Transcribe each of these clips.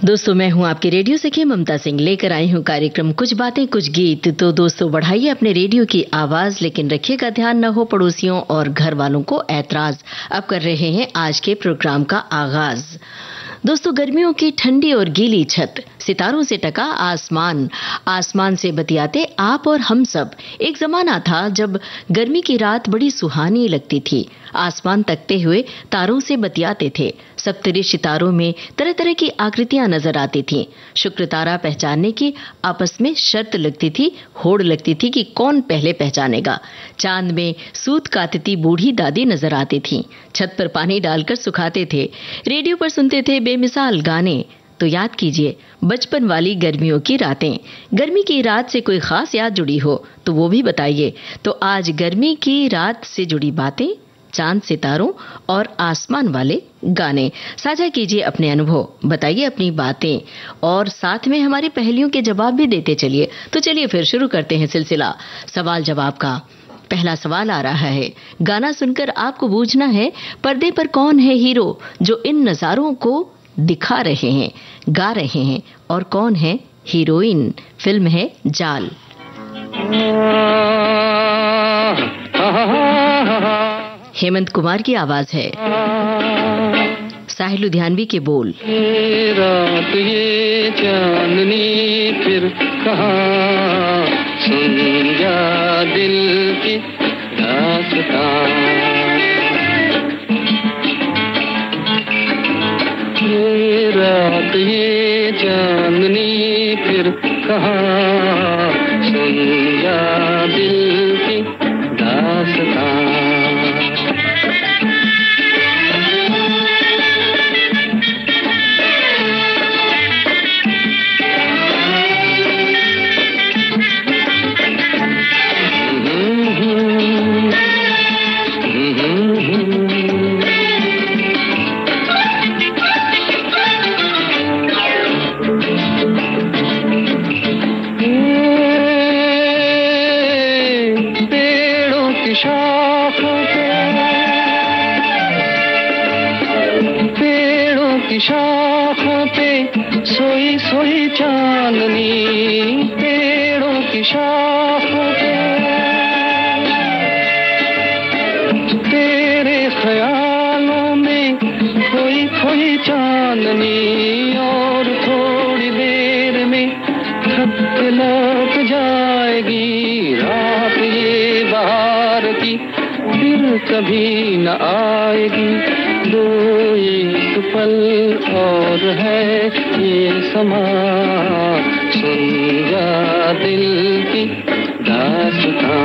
दोस्तों, मैं हूं आपके रेडियो सखी ममता सिंह, लेकर आई हूं कार्यक्रम कुछ बातें कुछ गीत। तो दोस्तों, बढ़ाइए अपने रेडियो की आवाज, लेकिन रखिएगा ध्यान न हो पड़ोसियों और घर वालों को ऐतराज। अब कर रहे हैं आज के प्रोग्राम का आगाज। दोस्तों, गर्मियों की ठंडी और गीली छत, सितारों से टका आसमान, आसमान से बतियाते आप और हम सब। एक जमाना था जब गर्मी की रात बड़ी सुहानी लगती थी। आसमान तकते हुए तारों से बतियाते थे। सप्तऋषि सितारों में तरह तरह की आकृतियां नजर आती थीं। शुक्र तारा पहचानने की आपस में शर्त लगती थी, होड़ लगती थी कि कौन पहले पहचानेगा। चांद में सूत काटती बूढ़ी दादी नजर आती थीं। छत पर पानी डालकर सुखाते थे। रेडियो पर सुनते थे बेमिसाल गाने। तो याद कीजिए बचपन वाली गर्मियों की रातें। गर्मी की रात से कोई खास याद जुड़ी हो तो वो भी बताइए। तो आज गर्मी की रात से जुड़ी बातें, चांद सितारों और आसमान वाले गाने साझा कीजिए। अपने अनुभव बताइए, अपनी बातें, और साथ में हमारी पहेलियों के जवाब भी देते चलिए। तो चलिए फिर शुरू करते हैं सिलसिला सवाल जवाब का। पहला सवाल आ रहा है। गाना सुनकर आपको बूझना है पर्दे पर कौन है हीरो जो इन नजारों को दिखा रहे हैं, गा रहे हैं, और कौन है हीरोइन। फिल्म है जाल। हेमंत कुमार की आवाज है, साहिल लुधियानवी के बोल। रात ये चांदनी फिर कहाँ, सुन जा दिल की दास्तां। ये रात ये चांदनी फिर कहाँ, सुन जा दिल की दास्तां। शाखों पे सोई सोई चांदनी, पेड़ों की शाखों पे तेरे ख्यालों में खोई खोई चांदनी। और थोड़ी देर में थक के लौट जाएगी रात ये बहार की, फिर कभी न आएगी। दो एक पल और है ये समा, सुन जा दिल की दास्तां।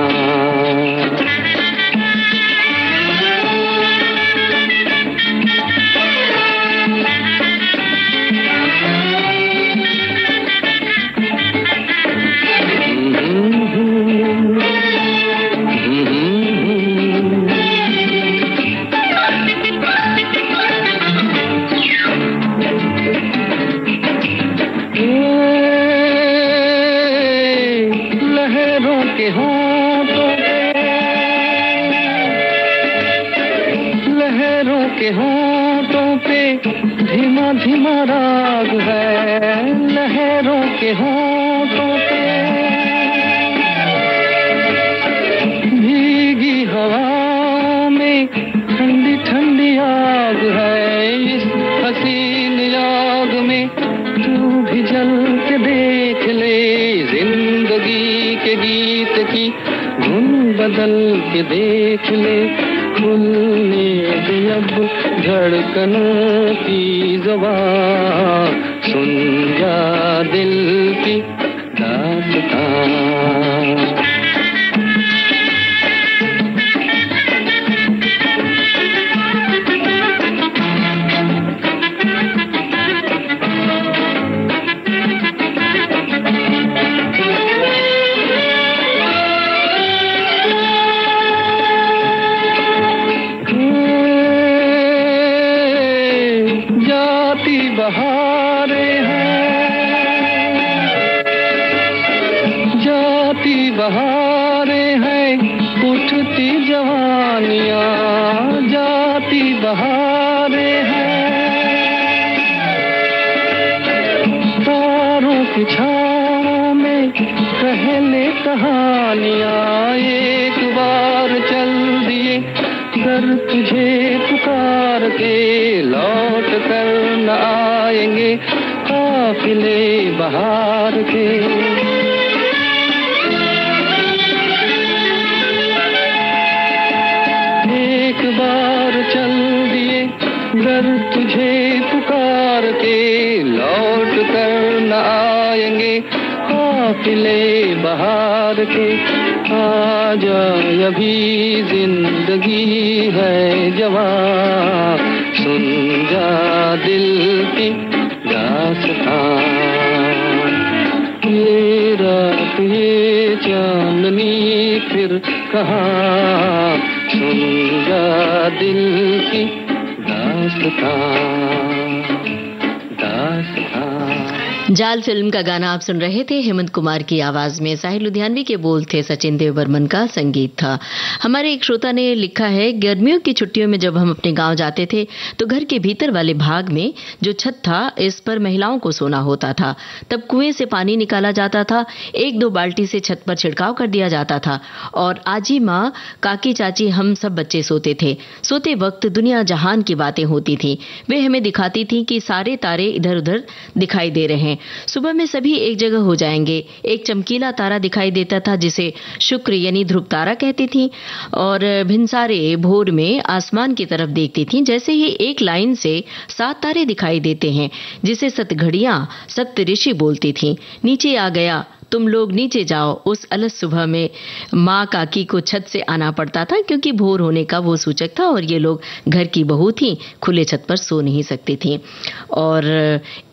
धीमा धीमा राग है लहरों के होठों पे, भीगी हवाओं में ठंडी ठंडी आग है। इस हसीन आग में तू भी जल के देख ले, जिंदगी के गीत की धुन बदल के देख ले। खुलने दे अब धड़कनों की ज़ुबान, सुन जा दिल की दास्तां। बहारें हैं उठती जवानियाँ, जाती बहारें हैं की छाँव में कह ले कहानियाँ, एक बार चल दिए घर तुझे पुकार के लौट कर न आएंगे काफिले बहार के। एक बार चल दिए घर तुझे पुकार के लौट कर न आएंगे काफिले बहार के। आजा अभी जिंदगी है जवां, सुन जा दिल की दास्तां। ये रात ये चांदनी फिर कहाँ, सुन जा दिल की जाल फिल्म का गाना आप सुन रहे थे। हेमंत कुमार की आवाज में साहिल लुधियानवी के बोल थे, सचिन देव बर्मन का संगीत था। हमारे एक श्रोता ने लिखा है, गर्मियों की छुट्टियों में जब हम अपने गांव जाते थे तो घर के भीतर वाले भाग में जो छत था इस पर महिलाओं को सोना होता था। तब कुएं से पानी निकाला जाता था, 1-2 बाल्टी से छत पर छिड़काव कर दिया जाता था और आजी माँ, काकी, चाची, हम सब बच्चे सोते थे। सोते वक्त दुनिया जहान की बातें होती थी। वे हमें दिखाती थी कि सारे तारे इधर उधर दिखाई दे रहे हैं। सुबह में सभी एक जगह हो जाएंगे। एक चमकीला तारा दिखाई देता था जिसे शुक्र यानी ध्रुव तारा कहती थी और भिनसारे भोर में आसमान की तरफ देखती थी। जैसे ही एक लाइन से 7 तारे दिखाई देते हैं जिसे सतघड़ियां सप्तऋषि बोलती थी। नीचे आ गया, तुम लोग नीचे जाओ। उस अलस सुबह में माँ काकी को छत से आना पड़ता था क्योंकि भोर होने का वो सूचक था और ये लोग घर की बहू थी, खुले छत पर सो नहीं सकती थी। और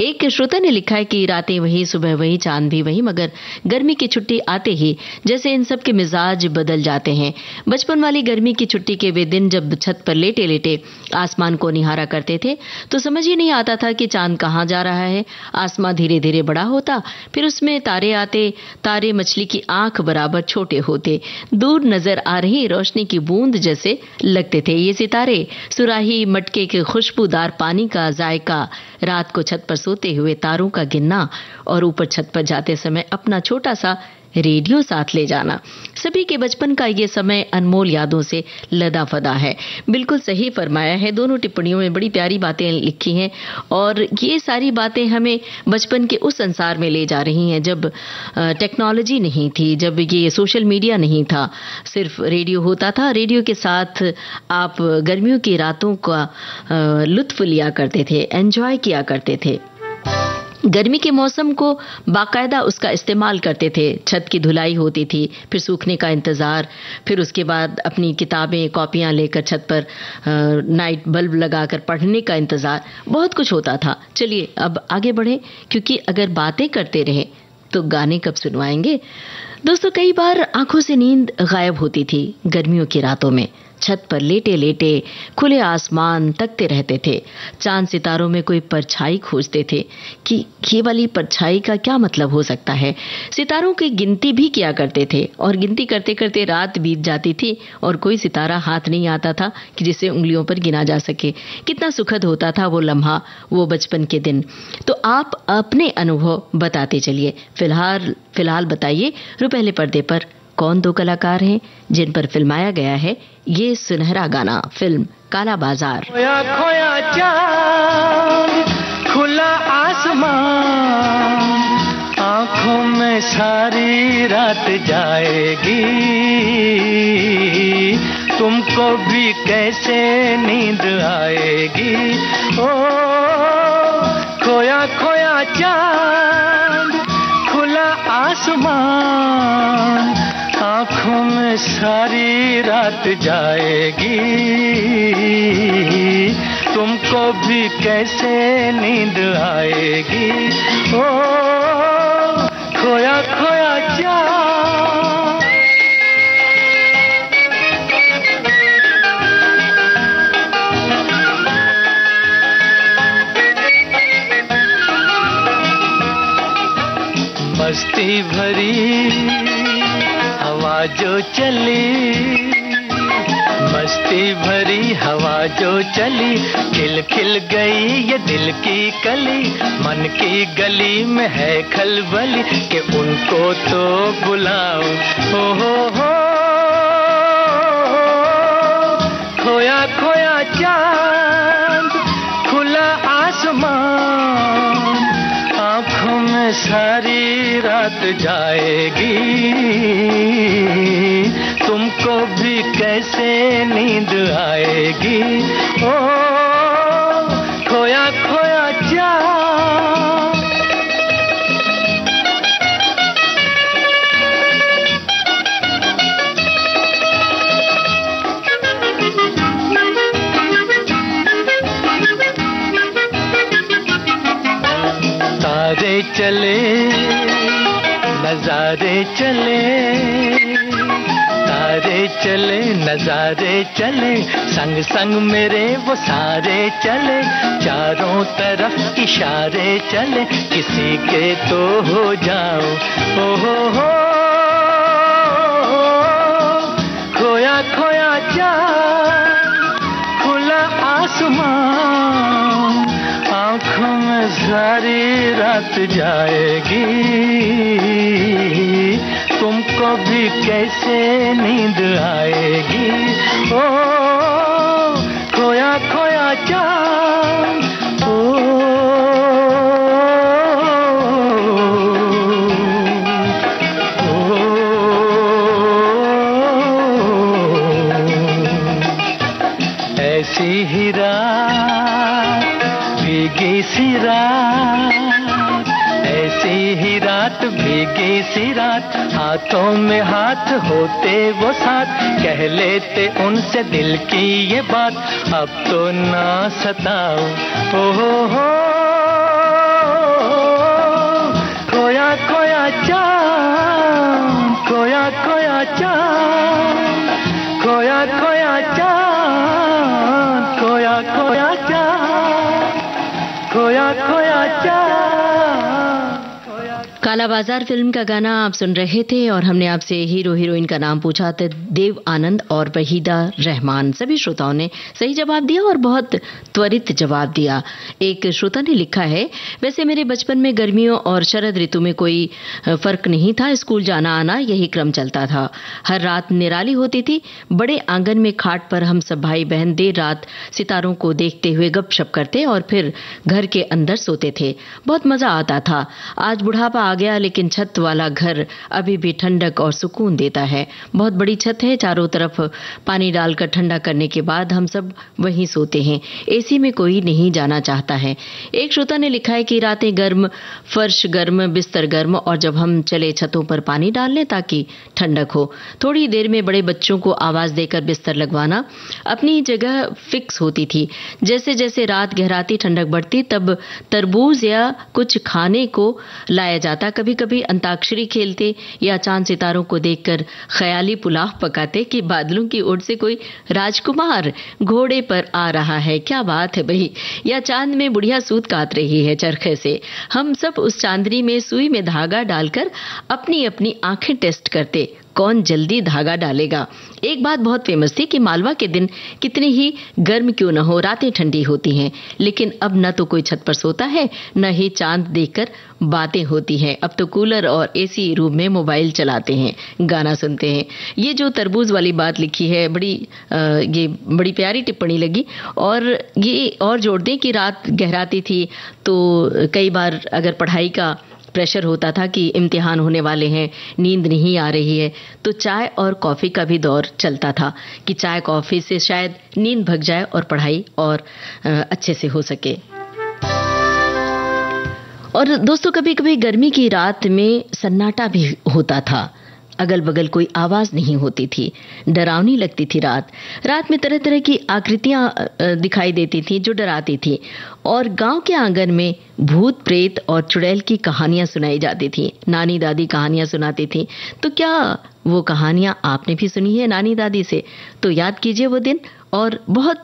एक श्रोता ने लिखा है कि रातें वही, सुबह वही, चांद भी वही, मगर गर्मी की छुट्टी आते ही जैसे इन सब के मिजाज बदल जाते हैं। बचपन वाली गर्मी की छुट्टी के वे दिन जब छत पर लेटे लेटे आसमान को निहारा करते थे तो समझ ही नहीं आता था कि चांद कहाँ जा रहा है। आसमान धीरे धीरे बड़ा होता, फिर उसमें तारे आते। तारे मछली की आंख बराबर छोटे होते, दूर नजर आ रही रोशनी की बूंद जैसे लगते थे। ये सितारे सुराही मटके के खुशबूदार पानी का जायका, रात को छत पर सोते हुए तारों का गिनना और ऊपर छत पर जाते समय अपना छोटा सा रेडियो साथ ले जाना। सभी के बचपन का ये समय अनमोल यादों से लदा फदा है। बिल्कुल सही फरमाया है। दोनों टिप्पणियों में बड़ी प्यारी बातें लिखी हैं और ये सारी बातें हमें बचपन के उस संसार में ले जा रही हैं जब टेक्नोलॉजी नहीं थी, जब ये सोशल मीडिया नहीं था, सिर्फ रेडियो होता था। रेडियो के साथ आप गर्मियों की रातों का लुत्फ लिया करते थे, एंजॉय किया करते थे। गर्मी के मौसम को बाकायदा उसका इस्तेमाल करते थे। छत की धुलाई होती थी, फिर सूखने का इंतज़ार, फिर उसके बाद अपनी किताबें कॉपियां लेकर छत पर नाइट बल्ब लगाकर पढ़ने का इंतज़ार, बहुत कुछ होता था। चलिए अब आगे बढ़े, क्योंकि अगर बातें करते रहे तो गाने कब सुनवाएंगे। दोस्तों, कई बार आंखों से नींद गायब होती थी गर्मियों की रातों में। छत पर लेटे लेटे खुले आसमान तकते रहते थे। चांद सितारों में कोई परछाई खोजते थे कि ये वाली परछाई का क्या मतलब हो सकता है। सितारों की गिनती भी किया करते थे और गिनती करते करते रात बीत जाती थी और कोई सितारा हाथ नहीं आता था कि जिसे उंगलियों पर गिना जा सके। कितना सुखद होता था वो लम्हा, वो बचपन के दिन। तो आप अपने अनुभव बताते चलिए। फिलहाल बताइए, पहले पर्दे पर कौन 2 कलाकार हैं जिन पर फिल्माया गया है ये सुनहरा गाना। फिल्म काला बाजार। खोया खोया चांद, खुला आसमान, आंखों में सारी रात जाएगी, तुमको भी कैसे नींद आएगी। ओ खोया खोया चांद, खुला आसमान, आंखों में सारी रात जाएगी, तुमको भी कैसे नींद आएगी। ओ खोया खोया चांद। मस्ती भरी हवा जो चली, मस्ती भरी हवा जो चली, खिल खिल गई ये दिल की कली, मन की गली में है खलबली कि उनको तो बुलाओ। हो खोया खोया चांद, खुला आसमान, आँखों में सारी रात जाएगी, तुमको भी कैसे नींद आएगी। ओ खोया खोया चांद। तारे चले नजारे चले, तारे चले नजारे चले, संग संग मेरे वो सारे चले, चारों तरफ इशारे चले, किसी के तो हो जाओ। हो खोया खोया चांद, खुला आसमान, आँखों में सारी रात जाएगी, तुमको भी कैसे नींद आएगी। ओ खोया खोया चांद। ओ ऐसी ही रात, भीगी सी रात, ऐसी ही रात, भीगी सी रात, हाथों में हाथ होते वो साथ, कह लेते उनसे दिल की ये बात, अब तो ना सताओ। हो खोया खोया चांद, खोया खोया चांद, खोया खोया चांद, खोया खोया चांद, खोया खोया चांद। काला बाजार फिल्म का गाना आप सुन रहे थे और हमने आपसे हीरो हीरोइन का नाम पूछा था, देव आनंद और वहीदा रहमान। सभी श्रोताओं ने सही जवाब दिया और बहुत त्वरित जवाब दिया। एक श्रोता ने लिखा है, वैसे मेरे बचपन में गर्मियों और शरद ऋतु में कोई फर्क नहीं था, स्कूल जाना आना यही क्रम चलता था। हर रात निराली होती थी, बड़े आंगन में खाट पर हम सब भाई बहन देर रात सितारों को देखते हुए गपशप करते और फिर घर के अंदर सोते थे। बहुत मजा आता था। आज बुढ़ापा आ गया लेकिन छत वाला घर अभी भी ठंडक और सुकून देता है। बहुत बड़ी छत है, चारों तरफ पानी डालकर ठंडा करने के बाद हम सब वहीं सोते हैं। एसी में कोई नहीं जाना चाहता है। एक श्रोता ने लिखा है कि रातें गर्म, फर्श गर्म, बिस्तर गर्म और जब हम चले छतों पर पानी डालने ताकि ठंडक हो। थोड़ी देर में बड़े बच्चों को आवाज देकर बिस्तर लगवाना। अपनी जगह फिक्स होती थी। जैसे जैसे रात गहराती ठंडक बढ़ती तब तरबूज या कुछ खाने को लाया जाता। कभी कभी अंताक्षरी खेलते या चांद सितारों को देखकर ख्याली पुलाव पकाते कि बादलों की ओर से कोई राजकुमार घोड़े पर आ रहा है। क्या बात है भाई। या चांद में बुढ़िया सूत काट रही है चरखे से। हम सब उस चांदनी में सुई में धागा डालकर अपनी अपनी आंखें टेस्ट करते, कौन जल्दी धागा डालेगा। एक बात बहुत फेमस थी कि मालवा के दिन कितने ही गर्म क्यों न हो, रातें ठंडी होती हैं, लेकिन अब न तो कोई छत पर सोता है न ही चांद देखकर बातें होती हैं। अब तो कूलर और एसी रूम में मोबाइल चलाते हैं, गाना सुनते हैं। ये जो तरबूज वाली बात लिखी है ये बड़ी प्यारी टिप्पणी लगी। और ये और जोड़ दें कि रात गहराती थी तो कई बार अगर पढ़ाई का प्रेशर होता था कि इम्तिहान होने वाले हैं, नींद नहीं आ रही है, तो चाय और कॉफी का भी दौर चलता था कि चाय कॉफी से शायद नींद भग जाए और पढ़ाई और अच्छे से हो सके। और दोस्तों, कभी कभी गर्मी की रात में सन्नाटा भी होता था। अगल बगल कोई आवाज नहीं होती थी, डरावनी लगती थी रात में तरह तरह की आकृतियां दिखाई देती थी जो डराती थी। और गांव के आंगन में भूत प्रेत और चुड़ैल की कहानियां सुनाई जाती थी। नानी दादी कहानियां सुनाती थी। तो क्या वो कहानियां आपने भी सुनी है नानी दादी से? तो याद कीजिए वो दिन और बहुत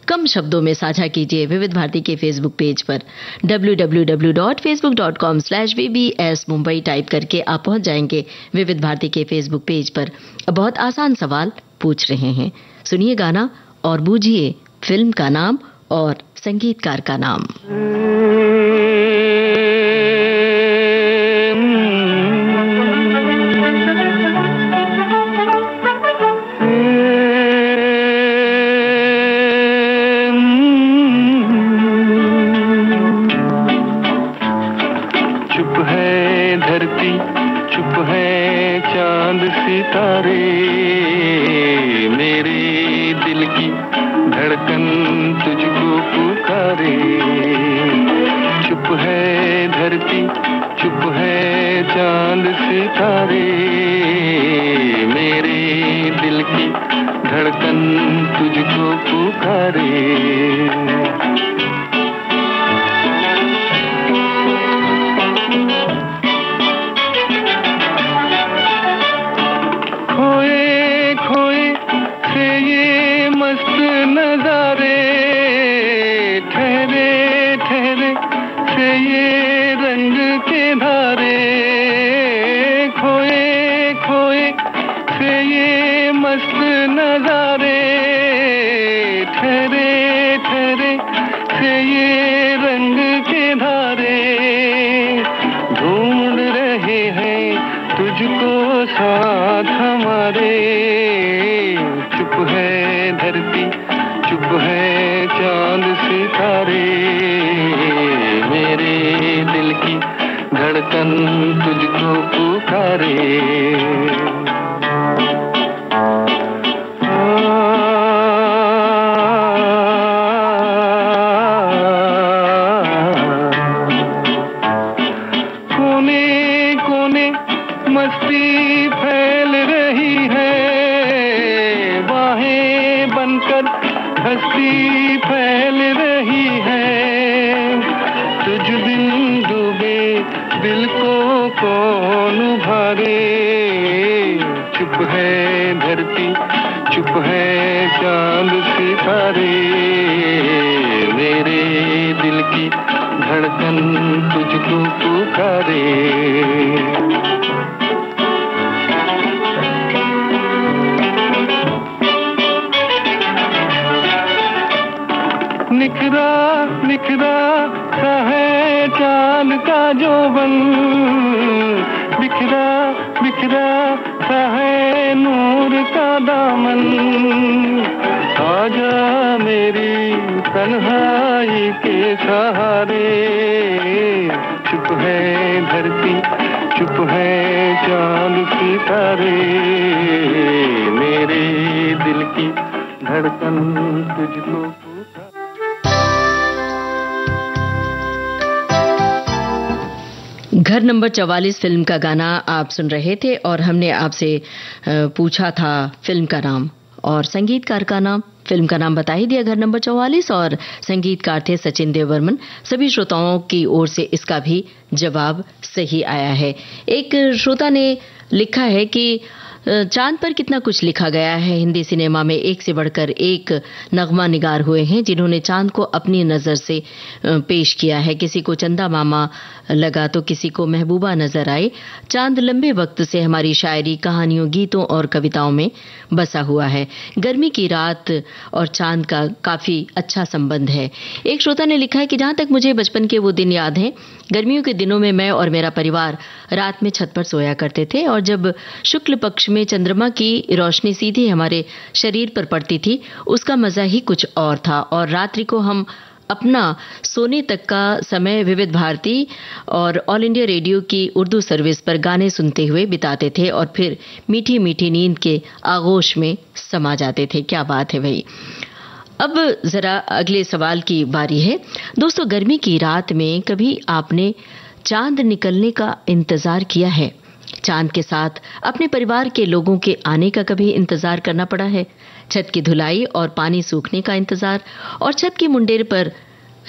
कम शब्दों में साझा कीजिए विविध भारती के फेसबुक पेज पर। www.facebook.com/vbs मुंबई टाइप करके आप पहुंच जाएंगे विविध भारती के फेसबुक पेज पर। बहुत आसान सवाल पूछ रहे हैं, सुनिए गाना और बूझिए फिल्म का नाम और संगीतकार का नाम। घर नंबर 44 फिल्म का गाना आप सुन रहे थे और हमने आपसे पूछा था फिल्म का नाम और संगीतकार का नाम। फिल्म का नाम बता ही दिया, घर नंबर 44, और संगीतकार थे सचिन देव बर्मन। सभी श्रोताओं की ओर से इसका भी जवाब सही आया है। एक श्रोता ने लिखा है कि चांद पर कितना कुछ लिखा गया है। हिंदी सिनेमा में एक से बढ़कर एक नगमा निगार हुए हैं जिन्होंने चांद को अपनी नजर से पेश किया है। किसी को चंदा मामा लगा तो किसी को महबूबा नजर आए। चांद लंबे वक्त से हमारी शायरी, कहानियों, गीतों और कविताओं में बसा हुआ है। गर्मी की रात और चांद का काफी अच्छा संबंध है। एक श्रोता ने लिखा है कि जहां तक मुझे बचपन के वो दिन याद हैं, गर्मियों के दिनों में मैं और मेरा परिवार रात में छत पर सोया करते थे और जब शुक्ल पक्ष में चंद्रमा की रोशनी सीधे हमारे शरीर पर पड़ती थी, उसका मजा ही कुछ और था। और रात्रि को हम अपना सोने तक का समय विविध भारती और ऑल इंडिया रेडियो की उर्दू सर्विस पर गाने सुनते हुए बिताते थे और फिर मीठी मीठी नींद के आगोश में समा जाते थे। क्या बात है भाई। अब जरा अगले सवाल की बारी है। दोस्तों, गर्मी की रात में कभी आपने चांद निकलने का इंतजार किया है? चांद के साथ अपने परिवार के लोगों के आने का कभी इंतजार करना पड़ा है? छत की धुलाई और पानी सूखने का इंतजार, और छत की मुंडेर पर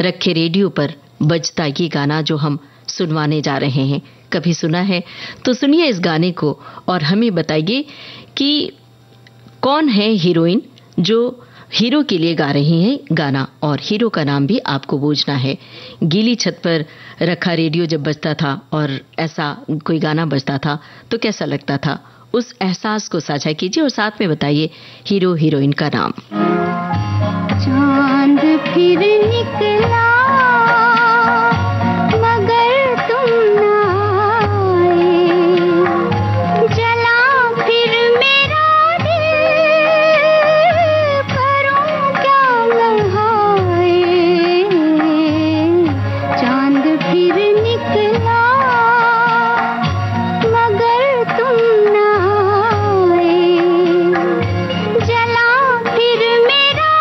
रखे रेडियो पर बजता ये गाना जो हम सुनवाने जा रहे हैं, कभी सुना है? तो सुनिए इस गाने को और हमें बताइए कि कौन है हीरोइन जो हीरो के लिए गा रही हैं गाना, और हीरो का नाम भी आपको बूझना है। गीली छत पर रखा रेडियो जब बजता था और ऐसा कोई गाना बजता था तो कैसा लगता था? उस एहसास को साझा कीजिए और साथ में बताइए हीरो हीरोइन का नाम। चांद फिर निकला मगर तुम ना आए, जला फिर मेरा दिल, करूं क्या मैं हाय। चांद फिर निकला मगर तुम ना आए, जला फिर मेरा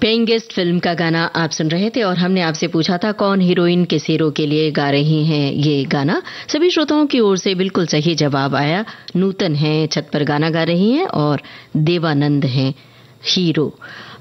पेइंग गेस्ट फिल्म का गाना आप सुन रहे थे और हमने आपसे पूछा था कौन हीरोइन किस हीरो के लिए गा रही हैं ये गाना। सभी श्रोताओं की ओर से बिल्कुल सही जवाब आया। नूतन हैं, छत पर गाना गा रही हैं और देवानंद हैं हीरो।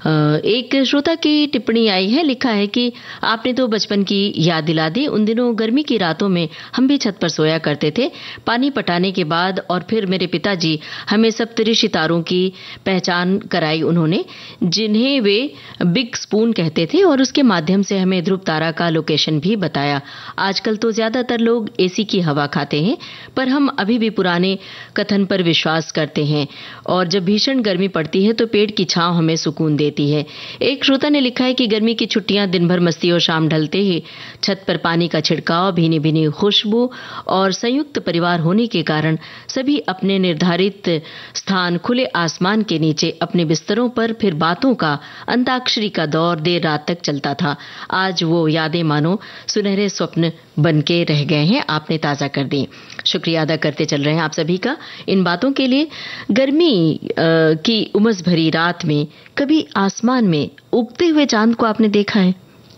एक श्रोता की टिप्पणी आई है, लिखा है कि आपने तो बचपन की याद दिला दी। उन दिनों गर्मी की रातों में हम भी छत पर सोया करते थे। पानी पटाने के बाद और फिर मेरे पिताजी हमें सप्तऋषि तारों की पहचान कराई उन्होंने, जिन्हें वे बिग स्पून कहते थे, और उसके माध्यम से हमें ध्रुव तारा का लोकेशन भी बताया। आजकल तो ज्यादातर लोग एसी की हवा खाते हैं, पर हम अभी भी पुराने कथन पर विश्वास करते हैं और जब भीषण गर्मी पड़ती है तो पेड़ की छांव हमें सुकून देती है। एक श्रोता ने लिखा है कि गर्मी की छुट्टियां दिन भर मस्ती और शाम ढलते ही छत पर पानी का छिड़काव, भीनी भीनी खुशबू और संयुक्त परिवार होने के कारण सभी अपने निर्धारित स्थान खुले आसमान के नीचे अपने बिस्तरों पर, फिर बातों का अंताक्षरी का दौर देर रात तक चलता था। आज वो यादें मानो सुनहरे स्वप्न बनके रह गए हैं, आपने ताजा कर दी। शुक्रिया अदा करते चल रहे हैं आप सभी का इन बातों के लिए। गर्मी की उमस भरी रात में कभी आसमान में उगते हुए चांद को आपने देखा है?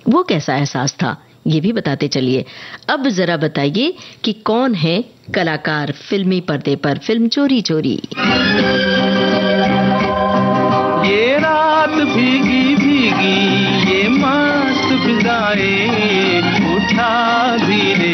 वो कैसा एहसास था, ये भी बताते चलिए। अब जरा बताइए कि कौन है कलाकार फिल्मी पर्दे पर फिल्म चोरी चोरी। ये रात भीगी भीगी ये मस्त फिजाएं, उठा धीरे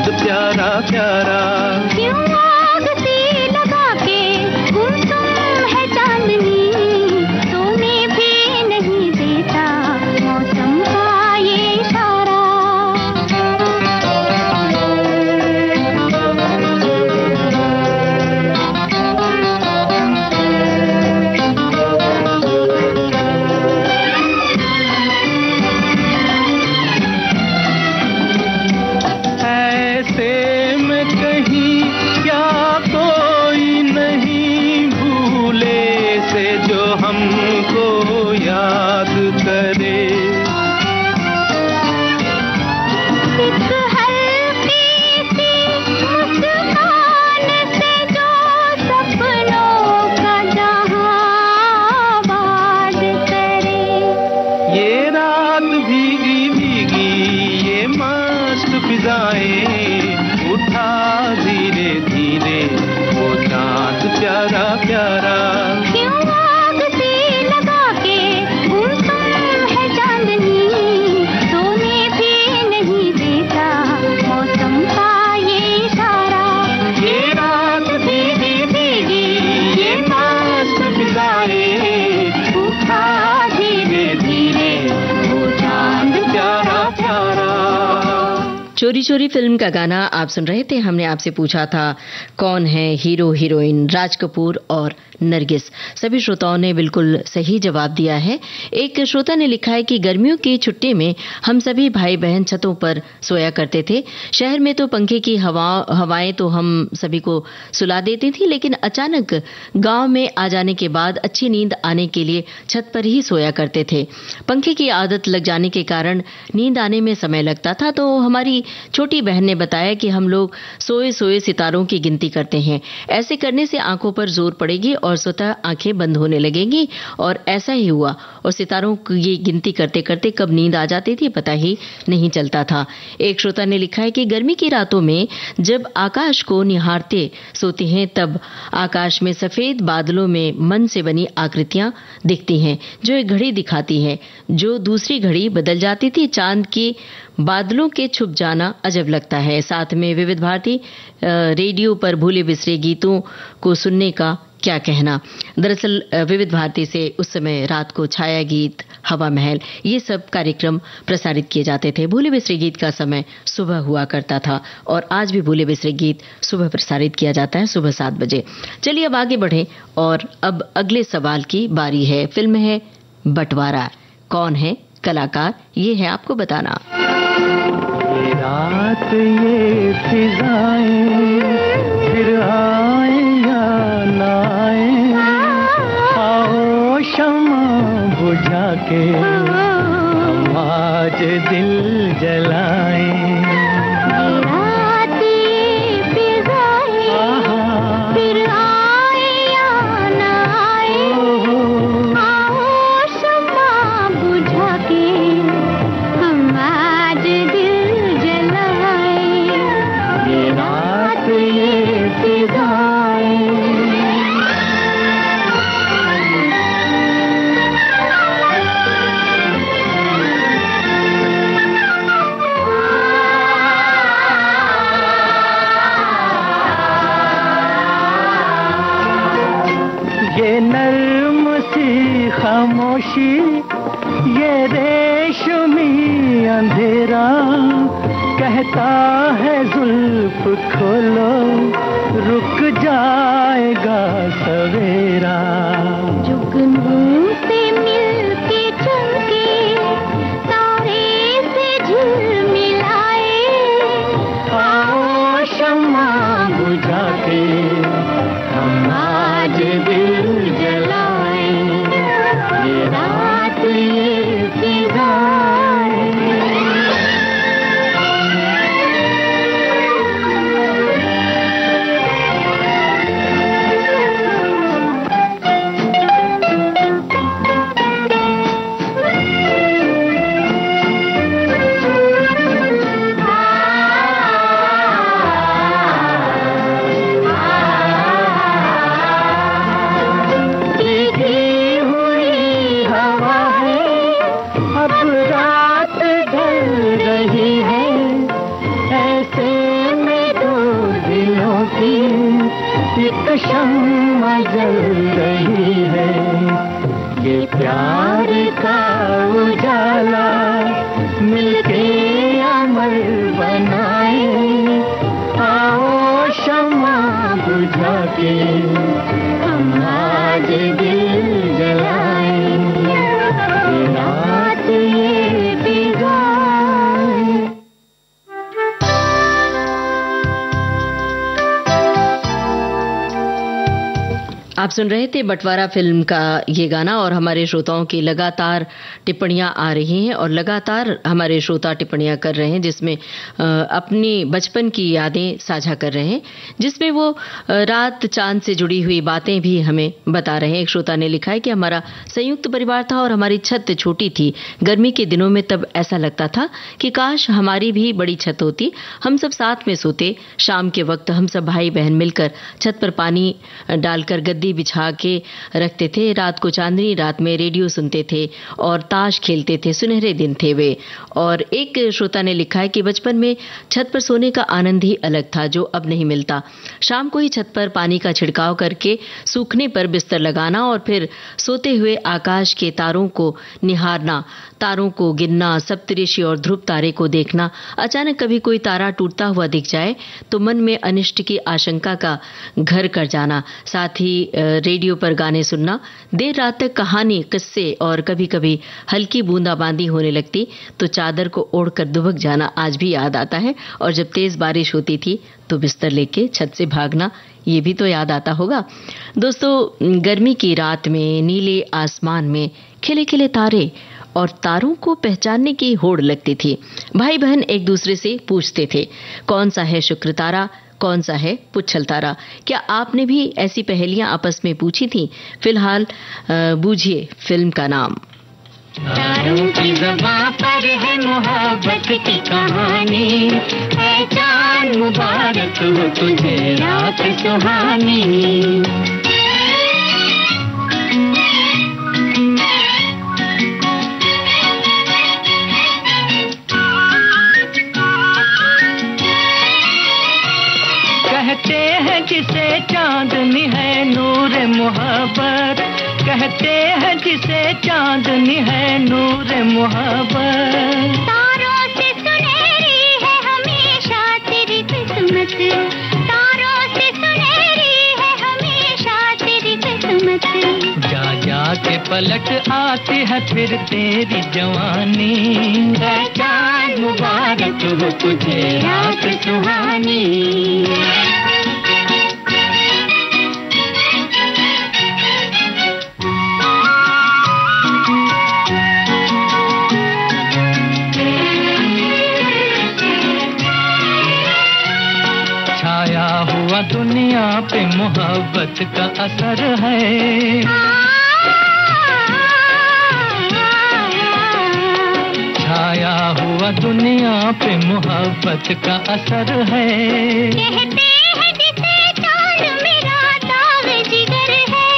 चांद प्यारा प्यारा। क्यों आग सी लगा के गुमसुम है चांदनी, सोने भी नहीं देता मौसम का ये इशारा। उठा धीरे धीरे वो चांद प्यारा प्यारा। क्यों आग सी लगा के गुमसुम है चांदनी, सोने भी नहीं देता मौसम का ये इशारा। ये रात भीगी भीगी ये मस्त फिजाएं, उठा धीरे धीरे वो चांद प्यारा प्यारा। चोरी चोरी फिल्म का गाना आप सुन रहे थे। हमने आपसे पूछा था कौन है हीरो हीरोइन, राज कपूर और नरगिस। सभी श्रोताओं ने बिल्कुल सही जवाब दिया है। एक श्रोता ने लिखा है कि गर्मियों की छुट्टी में हम सभी भाई बहन छतों पर सोया करते थे। शहर में तो पंखे की हवाएं तो हम सभी को सुला देती थी, लेकिन अचानक गांव में आ जाने के बाद अच्छी नींद आने के लिए छत पर ही सोया करते थे। पंखे की आदत लग जाने के कारण नींद आने में समय लगता था, तो हमारी छोटी बहन ने बताया कि हम लोग सोए सोए सितारों की गिनती करते हैं। ऐसे करने से आंखों पर जोर पड़ेगी और स्वतः आंखें बंद होने लगेंगी, और ऐसा ही हुआ। और सितारों की गिनती करते करते कब नींद आ जाती थी पता ही नहीं चलता था। एक श्रोता ने लिखा है कि गर्मी की रातों में जब आकाश को निहारते सोते हैं, तब आकाश में सफेद बादलों में मन से बनी आकृतियां दिखती हैं, जो एक घड़ी दिखाती है, जो दूसरी घड़ी बदल जाती थी। चांद की बादलों के छुप जाना अजब लगता है। साथ में विविध भारती रेडियो पर भूले बिसरे गीतों को सुनने का क्या कहना। दरअसल विविध भारती से उस समय रात को छाया गीत, हवा महल, ये सब कार्यक्रम प्रसारित किए जाते थे। भूले बिसरे गीत का समय सुबह हुआ करता था, और आज भी भूले बिसरे गीत सुबह प्रसारित किया जाता है, सुबह 7 बजे। चलिए अब आगे बढ़ें, और अब अगले सवाल की बारी है। फिल्म है बंटवारा। कौन है कलाकार, ये है आपको बताना। ये रात ये फिजाएं फिर आए या ना आए, आओ शमा बुझा के हम आज दिल जलाएं। ये नर्म सी खामोशी, ये रेशमी अंधेरा, कहता है जुल्फ खोलो रुक जाएगा सवेरा। जुगनू से मिलके चमके तारे से झिलमिलाए, आओ शम्मा बुझा के हम आज दिल जलाएं। ये रात ये फिजाएं। जल रही है। ये प्यार का उजाला मिलके अमर बनाए, आओ शम्मा बुझा के हम आज दिल जलाए, रात ये बिगाए। आप सुन रहे थे बंटवारा फिल्म का ये गाना और हमारे श्रोताओं की लगातार टिप्पणियां आ रही हैं और लगातार हमारे श्रोता टिप्पणियां कर रहे हैं जिसमें अपनी बचपन की यादें साझा कर रहे हैं, जिसमें वो रात चांद से जुड़ी हुई बातें भी हमें बता रहे हैं। एक श्रोता ने लिखा है कि हमारा संयुक्त परिवार था और हमारी छत छोटी थी। गर्मी के दिनों में तब ऐसा लगता था कि काश हमारी भी बड़ी छत होती, हम सब साथ में सोते। शाम के वक्त हम सब भाई बहन मिलकर छत पर पानी डालकर गद्दी बिछा के रखते थे। रात को चांदनी रात में रेडियो सुनते थे और ताश खेलते थे। सुनहरे दिन थे वे। और एक श्रोता ने लिखा है कि बचपन में छत पर सोने का आनंद ही अलग था जो अब नहीं मिलता। शाम को ही छत पर पानी का छिड़काव करके सूखने पर बिस्तर लगाना और फिर सोते हुए आकाश के तारों को निहारना, तारों को गिनना, सप्तऋषि और ध्रुव तारे को देखना। अचानक कभी कोई तारा टूटता हुआ दिख जाए तो मन में अनिष्ट की आशंका का घर कर जाना। साथ ही रेडियो पर गाने सुनना, देर रात तक कहानी, किस्से और कभी कभी हल्की बूंदाबांदी होने लगती तो चादर को ओढ़कर दुबक जाना आज भी याद आता है। और जब तेज बारिश होती थी तो बिस्तर लेके छत से भागना, ये भी तो याद आता होगा। दोस्तों, गर्मी की रात में नीले आसमान में खिले खिले तारे और तारों को पहचानने की होड़ लगती थी। भाई बहन एक दूसरे से पूछते थे कौन सा है शुक्र तारा, कौन सा है पुच्छल तारा। क्या आपने भी ऐसी पहेलियां आपस में पूछी थी? फिलहाल बूझिए फिल्म का नाम। तारों की ज़बां पर है मोहब्बत की कहानी, है चांद मुबारक हो तुझे रात सुहानी। कहते हैं जिसे चांदनी है नूर मोहब्बत, कहते हैं जिसे चांदनी है नूर मोहब्बत। तारों से सुनहरी है हमेशा तेरी किस्मत, तारों से सुनहरी है हमेशा तेरी किस्मत। जा जा के पलट आती है फिर तेरी जवानी, है चांद मुबारक हो तुझे रात सुहानी। छाया हुआ दुनिया पे मोहब्बत का असर है, छाया हुआ दुनिया पे मोहब्बत का असर है। कहते हैं जिसे चांद मेरा दाग जिगर है,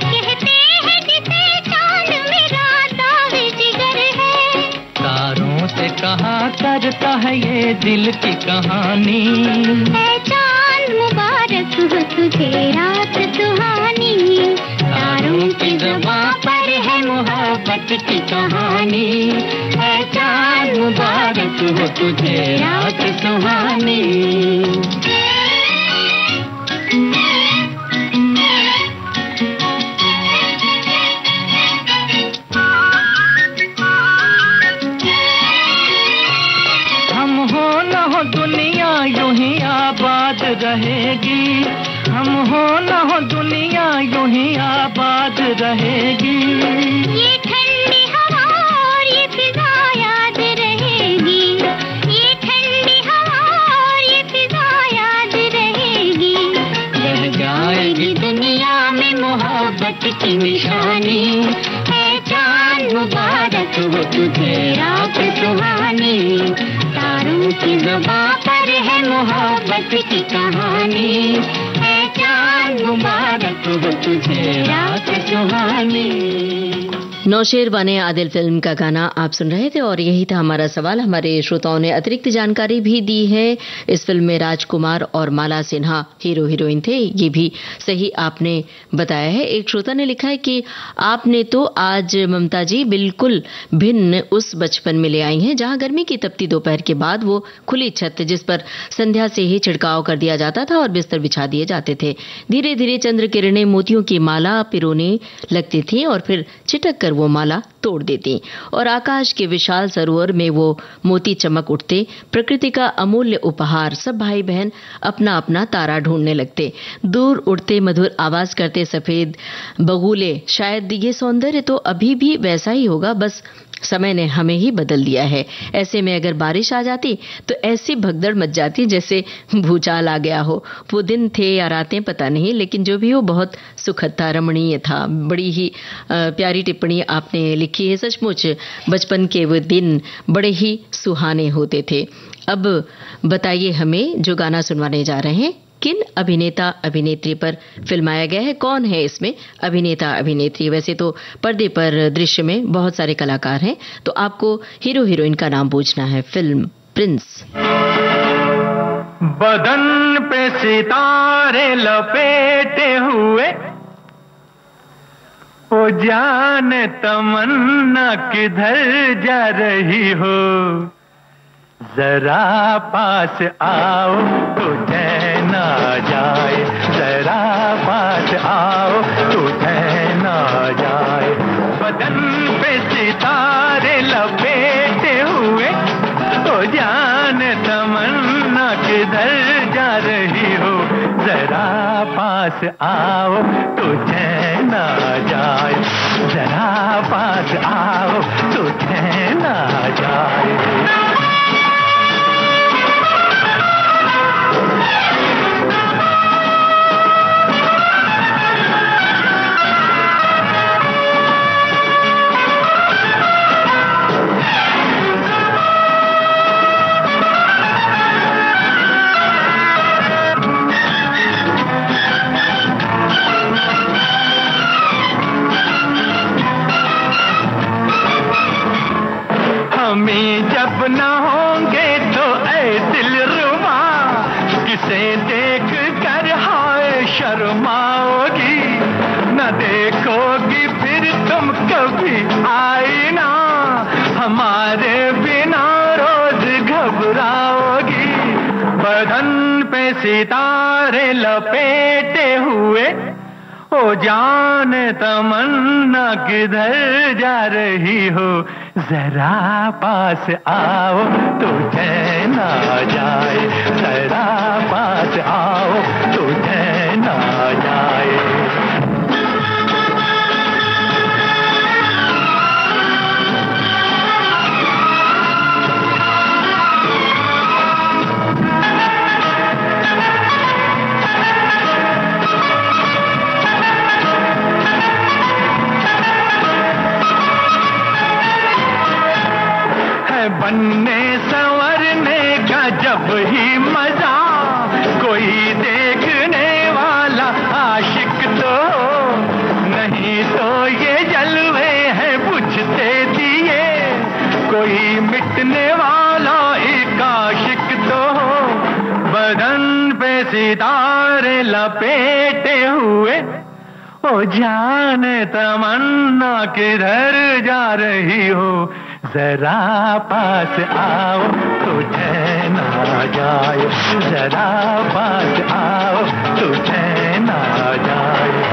कहते हैं जिसे चांद मेरा दाग जिगर है। तारों से कहा करता है ये दिल की कहानी, है चांद मुबारक हो तुझे रात सुहानी। तारों की ज़बां पर है मोहब्बत की कहानी, है चांद मुबारक हो तुझे रात सुहानी। हम हो न हो दुनिया यूं ही आबाद रहेगी, हम हो न हो दुनिया यूं ही आबाद रहेगी। ये ठंडी हवा और ये फिजा याद रहेगी, ये ठंडी हवा और ये फिजा याद रहेगी। रह जाएगी दुनिया में मोहब्बत की निशानी, है चांद मुबारक हो तुझे रात सुहानी। तारों की ज़बां पर है मोहब्बत की कहानी, है चांद मुबारक हो तुझे रात सुहानी। नौशेर बने आदिल फिल्म का गाना आप सुन रहे थे और यही था हमारा सवाल। हमारे श्रोताओं ने अतिरिक्त जानकारी भी दी है। इस फिल्म में राजकुमार और माला सिन्हा हीरो हीरोइन थे, ये भी सही आपने बताया है। एक श्रोता ने लिखा है कि आपने तो आज ममता जी बिल्कुल भिन्न उस बचपन में ले आई हैं जहां गर्मी की तपती दोपहर के बाद वो खुली छत जिस पर संध्या से ही छिड़काव कर दिया जाता था और बिस्तर बिछा दिए जाते थे, धीरे धीरे चंद्र किरणें मोतियों की माला पिरोने लगती थी और फिर छिटक कर वो माला तोड़ देती और आकाश के विशाल सरोवर में वो मोती चमक उठते। प्रकृति का अमूल्य उपहार, सब भाई बहन अपना अपना तारा ढूंढने लगते, दूर उड़ते मधुर आवाज करते सफेद बगुले। शायद ये सौंदर्य तो अभी भी वैसा ही होगा, बस समय ने हमें ही बदल दिया है। ऐसे में अगर बारिश आ जाती तो ऐसी भगदड़ मच जाती जैसे भूचाल आ गया हो। वो दिन थे या रातें पता नहीं, लेकिन जो भी हो बहुत सुखद था, रमणीय था। बड़ी ही प्यारी टिप्पणी आपने लिखी है। सचमुच बचपन के वो दिन बड़े ही सुहाने होते थे। अब बताइए हमें, जो गाना सुनवाने जा रहे हैं किन अभिनेता अभिनेत्री पर फिल्माया गया है, कौन है इसमें अभिनेता अभिनेत्री? वैसे तो पर्दे पर दृश्य में बहुत सारे कलाकार हैं, तो आपको हीरो हीरोइन का नाम पूछना है। Film Prince. बदन पे सितारे लपेटे हुए, ओ जाने तमन्ना किधर जा रही हो, जरा पास आओ तो चैन आ जाए, जरा पास आओ तो चैन आ जाए। बदन पे सितारे लपेटे हुए, ओ जान तमन्ना किधर जा रही हो, जरा पास आओ तो चैन आ जाए, जरा पास आओ तो चैन आ जाए। हमें जब न होंगे तो ऐ दिलरुबा, किसे देख कर हाय शर्माओगी, न देखोगी फिर तुम कभी आईना, हमारे बिना रोज घबराओगी। बदन पे सितारे लपेटे हुए, ओ जान तमन्ना किधर जा रही हो, जरा पास आओ तो चैन आ जाए, जरा पास आओ तो चैन आ जाए। बनने संवरने का जब ही मजा, कोई देखने वाला आशिक तो नहीं, तो ये जलवे हैं बुझते दिए, कोई मिटने वाला एक आशिक तो। बदन पे सितारे लपेटे हुए, ओ जाने तमन्ना किधर जा रही हो, जरा पास आओ तो चैन आ जाए, जरा पास आओ तो चैन आ जाए।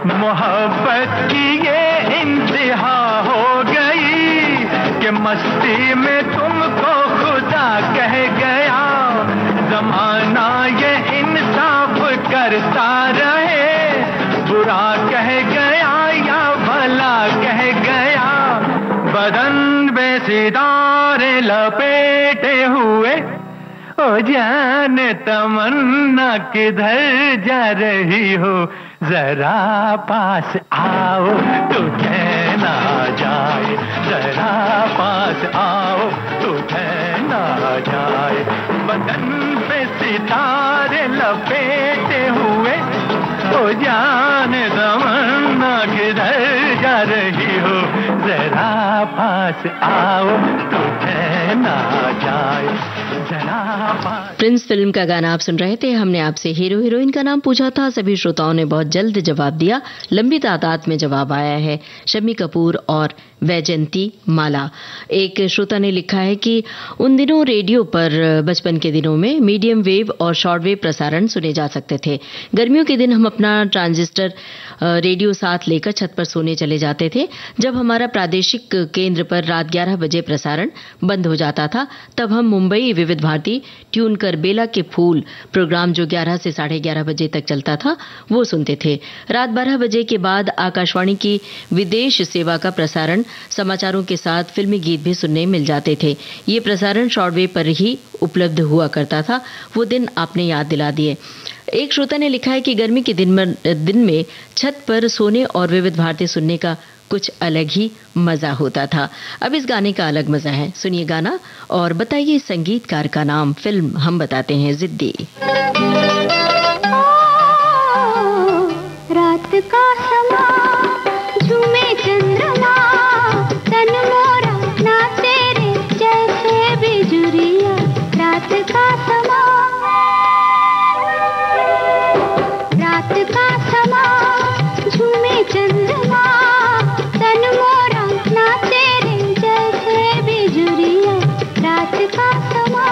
मोहब्बत की ये इंतहा हो गई कि मस्ती में तुमको खुदा कह गया, जमाना ये इंसाफ करता रहे, बुरा कह गया या भला कह गया। बदन पे सितारे लपेटे हुए, ओ जान तमन्ना किधर जा रही हो, जरा पास आओ तुझे ना जाए, जरा पास आओ तुझे ना जाए। बदन पे सितारे लपेटे हुए, ओ जान तमन्ना किधर जा रही हो, जरा पास आओ तुझे ना जाए, जरा पास। प्रिंस फिल्म का गाना आप सुन रहे थे। हमने आपसे हीरो हीरोइन का नाम पूछा था, सभी श्रोताओं ने बहुत जल्द जवाब दिया। लंबी तादाद में जवाब आया है। शम्मी कपूर और वैजयंती माला। एक श्रोता ने लिखा है कि उन दिनों रेडियो पर बचपन के दिनों में मीडियम वेव और शॉर्ट वेव प्रसारण सुने जा सकते थे। गर्मियों के दिन हम अपना ट्रांजिस्टर रेडियो साथ लेकर छत पर सोने चले जाते थे। जब हमारा प्रादेशिक केंद्र पर रात 11 बजे प्रसारण बंद हो जाता था, तब हम मुंबई विविध भारती ट्यून कर बेला के फूल प्रोग्राम जो 11 से 11:30 बजे तक चलता था वो सुनते थे। रात 12 बजे के बाद आकाशवाणी की विदेश सेवा का प्रसारण समाचारों के साथ फिल्मी गीत भी सुनने मिल जाते थे। ये प्रसारण शॉर्टवेव पर ही उपलब्ध हुआ करता था। वो दिन आपने याद दिला दिए। एक श्रोता ने लिखा है कि गर्मी के दिन में छत पर सोने और विविध भारती सुनने का कुछ अलग ही मजा होता था। अब इस गाने का अलग मजा है। सुनिए गाना और बताइए संगीतकार का नाम। फिल्म हम बताते हैं जिद्दी। रात का समा झूमे चंद्रमा, तन मोरा नाचे रे जैसे बिजुरिया। रात का समा, रात का समा झूमे चंद्रमा, तन मोरा नाचे रे जैसे बिजुरिया। रात का समा।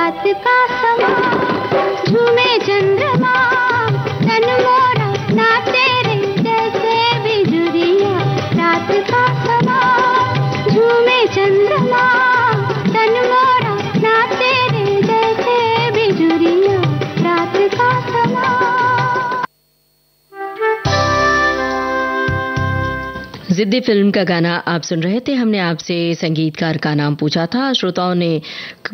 रात का समा झूमे चंद्रमा तन मोरा नाचे रे जैसे बिजुरिया रात का समा झूमे चंद्रमा तन मोरा नाचे रे जैसे बिजुरिया रात का समा। जिद्दी फिल्म का गाना आप सुन रहे थे। हमने आपसे संगीतकार का नाम पूछा था।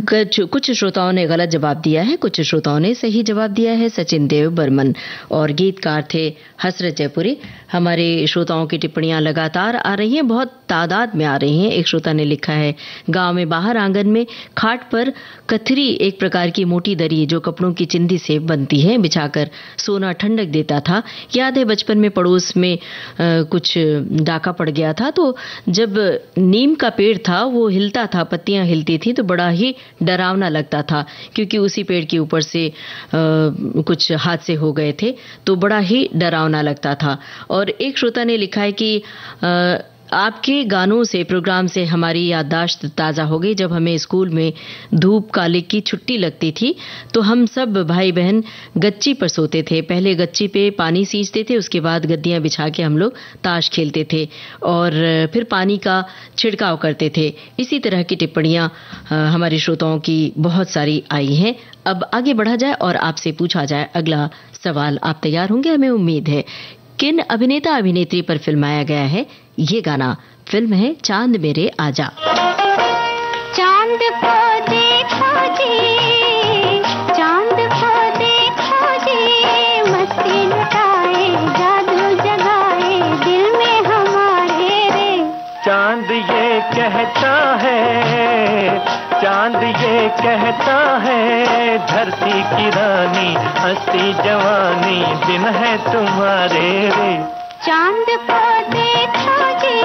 कुछ श्रोताओं ने गलत जवाब दिया है, कुछ श्रोताओं ने सही जवाब दिया है। सचिन देव बर्मन और गीतकार थे हसरत जयपुरी। हमारे श्रोताओं की टिप्पणियां लगातार आ रही हैं, बहुत तादाद में आ रही हैं। एक श्रोता ने लिखा है, गांव में बाहर आंगन में खाट पर कथरी एक प्रकार की मोटी दरी जो कपड़ों की चिंदी से बनती है बिछाकर सोना ठंडक देता था। याद है बचपन में पड़ोस में कुछ डाका पड़ गया था, तो जब नीम का पेड़ था वो हिलता था, पत्तियां हिलती थी तो बड़ा ही डरावना लगता था, क्योंकि उसी पेड़ के ऊपर से कुछ हादसे हो गए थे तो बड़ा ही डरावना लगता था। और एक श्रोता ने लिखा है कि आपके गानों से, प्रोग्राम से हमारी याददाश्त ताज़ा हो गई। जब हमें स्कूल में धूप काले की छुट्टी लगती थी तो हम सब भाई बहन गच्ची पर सोते थे। पहले गच्ची पे पानी सींचते थे, उसके बाद गद्दियां बिछा के हम लोग ताश खेलते थे और फिर पानी का छिड़काव करते थे। इसी तरह की टिप्पणियां हमारे श्रोताओं की बहुत सारी आई हैं। अब आगे बढ़ा जाए और आपसे पूछा जाए अगला सवाल। आप तैयार होंगे, हमें उम्मीद है। किन अभिनेता अभिनेत्री पर फिल्माया गया है ये गाना? फिल्म है चांद मेरे आजा। चांद को देखो जी, चांद को देखो जी, मस्ती लुटाए जादू जगाए दिल में हमारे रे। चांद ये कहता है, चांद ये कहता है, धरती की रानी हंसी जवानी दिन है तुम्हारे रे। चांद को देखो जी,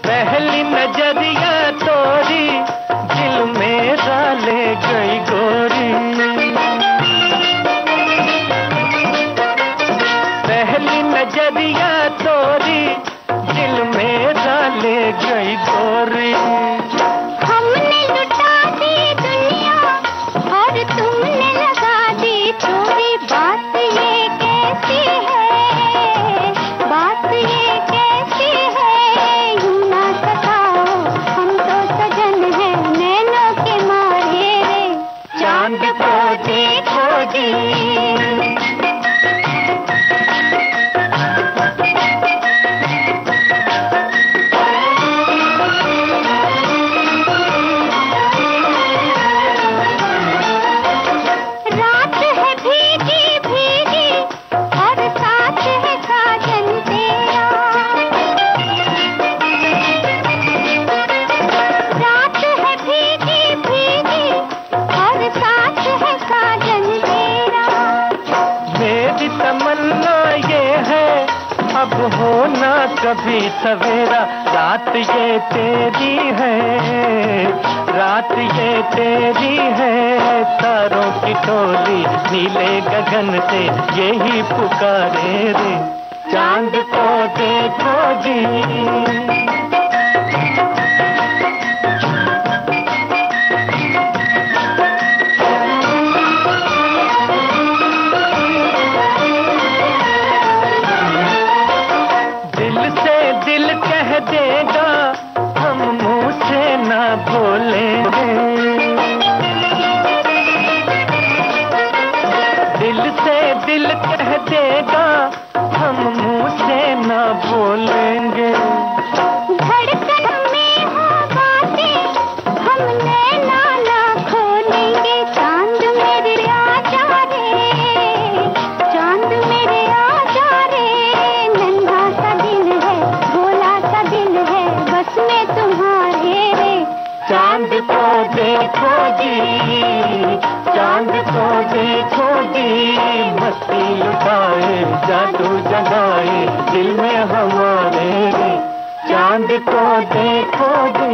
पहली नजरिया तोरी दिल मेरा ले गई गोरी। पहली नजरिया तोरी दिल मेरा ले गई गोरी। हमने लुटा दी दुनिया और तुमने लगा दी चोरी। बात ये कैसी है, बात ये कैसी है, यूं ना सताओ हम तो सजन हैं नैनों के मारे रे। चांद को देखो जी, होना कभी सवेरा। रात ये तेरी है, रात ये तेरी है, तारों की टोली नीले गगन से यही पुकारे रे। चांद को देखो जी, देगा हम मुंह से ना बोलेंगे। दिल से दिल कह देगा हम मुंह से ना बोलेंगे। धड़कन में हो बातें हम नैना ना खोलेंगे। चांद मेरे आजा रे, चांद मेरे आजा रे, नन्हा सा दिल है भोला सा दिल है बस में तुम्हारे रे। चांद को देखो जी, चांद को देखो जी, मस्ती लुटाए जादू जगाए दिल में हमारे रे। चांद को देखो जी।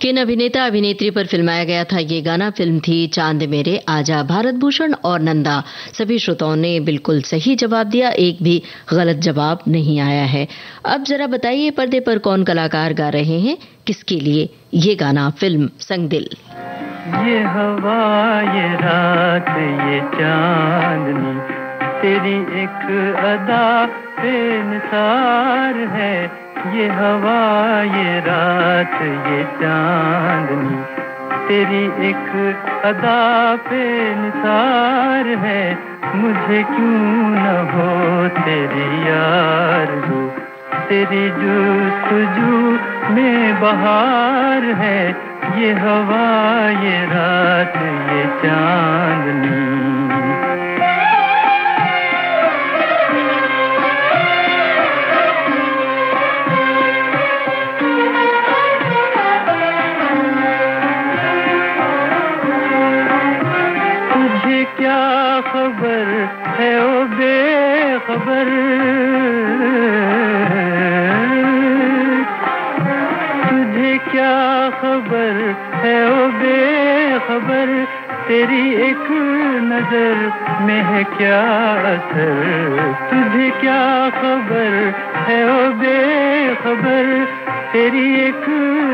किन अभिनेता अभिनेत्री पर फिल्माया गया था ये गाना? फिल्म थी चांद मेरे आजा। भारत भूषण और नंदा। सभी श्रोताओं ने बिल्कुल सही जवाब दिया, एक भी गलत जवाब नहीं आया है। अब जरा बताइए पर्दे पर कौन कलाकार गा रहे हैं, किसके लिए ये गाना? फिल्म संग दिल। ये हवा, ये रात, ये चांदनी, तेरी एक अदा बेनिसार है। ये हवा, ये रात, ये चांदनी, तेरी एक अदा बेनिसार है। मुझे क्यों न हो तेरी आरज़ू, तेरी जुस्तजू में बहार है। ये हवा, ये रात, ये चांदनी। तुझे क्या खबर है ओ बेखबर, तुझे क्या खबर है ओ बेखबर, तेरी एक नजर में है क्या असर। तुझे क्या खबर है ओ बेखबर, तेरी एक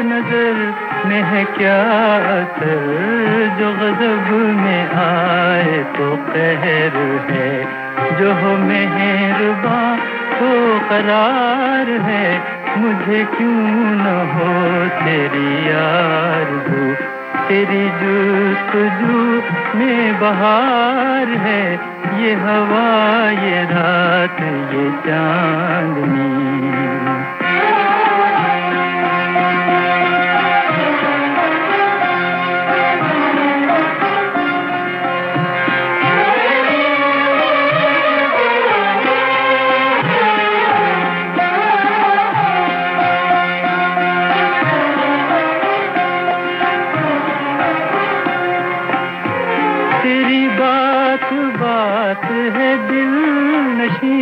नजर में है क्या असर। जो गज़ब में आए तो कहर है, जो हो मेहरबां तो करार है। मुझे क्यों न हो तेरी आरज़ू, तेरी जुस्तजू में बहार है। ये हवा, ये रात, ये चांदनी। तेरी बात बात है दिल नशी,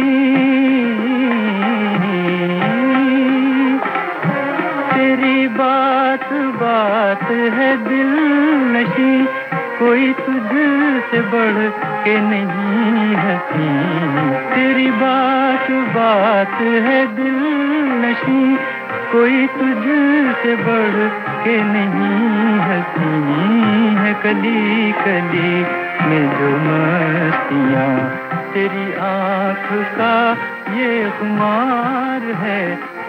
तेरी बात बात है दिल नशी, कोई तुझसे बढ़ के नहीं हंसी। तेरी बात बात है दिल नशी, कोई तुझसे बढ़ के नहीं हंसी है। कली कली में जो मस्तियाँ, तेरी आँख का ये खुमार है।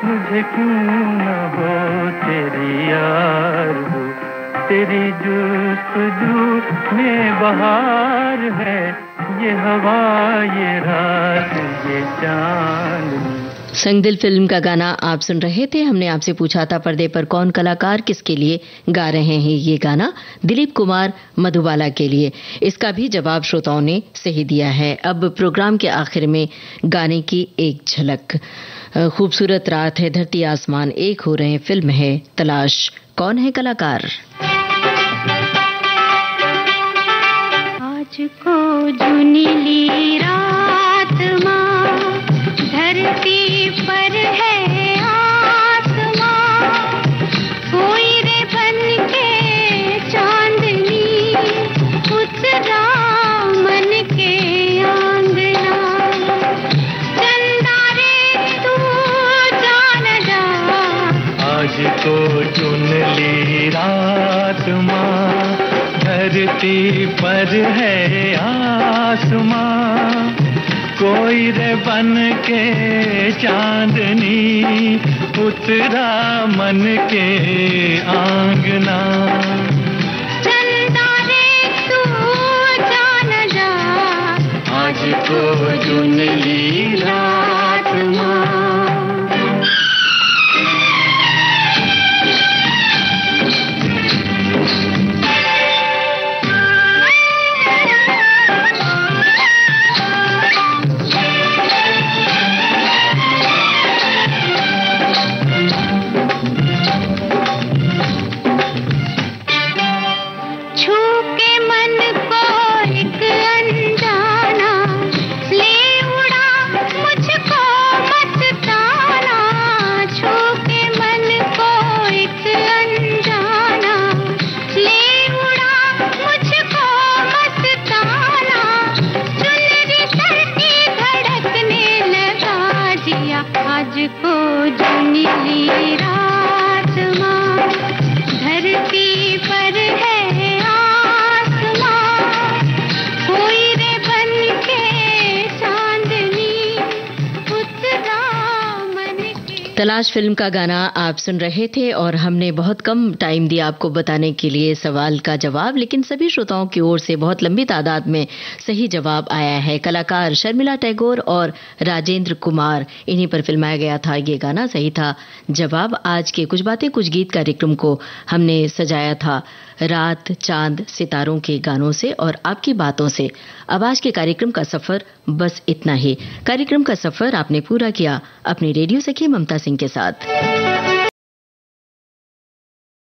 मुझे क्यों न हो तेरी आरज़ू, तेरी जुस्तजू में बहार है। ये हवा, ये रात, ये चांदनी। संग दिल फिल्म का गाना आप सुन रहे थे। हमने आपसे पूछा था पर्दे पर कौन कलाकार किसके लिए गा रहे हैं ये गाना? दिलीप कुमार मधुबाला के लिए। इसका भी जवाब श्रोताओं ने सही दिया है। अब प्रोग्राम के आखिर में गाने की एक झलक। खूबसूरत रात है, धरती आसमान एक हो रहे हैं, फिल्म है तलाश। कौन है कलाकार? आज को जुनीली रात माँ, धरती पर है आसमां, कोई रे बन के चांदनी उतरा मन के आंगना। चंदा रे तू जान जा, आज तो चुन ली रात माँ, धरती पर है आसमां, कोई रे बन के चांदनी उतरा मन के आंगना। चंदा रे तू जान जा, आज तो चुन ली रात माँ। छू के मन को एक अनजाना ले उड़ा तलाश फिल्म का गाना आप सुन रहे थे और हमने बहुत कम टाइम दिया आपको बताने के लिए सवाल का जवाब, लेकिन सभी श्रोताओं की ओर से बहुत लंबी तादाद में सही जवाब आया है। कलाकार शर्मिला टैगोर और राजेंद्र कुमार, इन्हीं पर फिल्माया गया था ये गाना। सही था जवाब। आज के कुछ बातें कुछ गीत कार्यक्रम को हमने सजाया था रात, चांद, सितारों के गानों से और आपकी बातों से। अब आज के कार्यक्रम का सफर बस इतना ही। कार्यक्रम का सफर आपने पूरा किया अपनी रेडियो सखी ममता सिंह के साथ।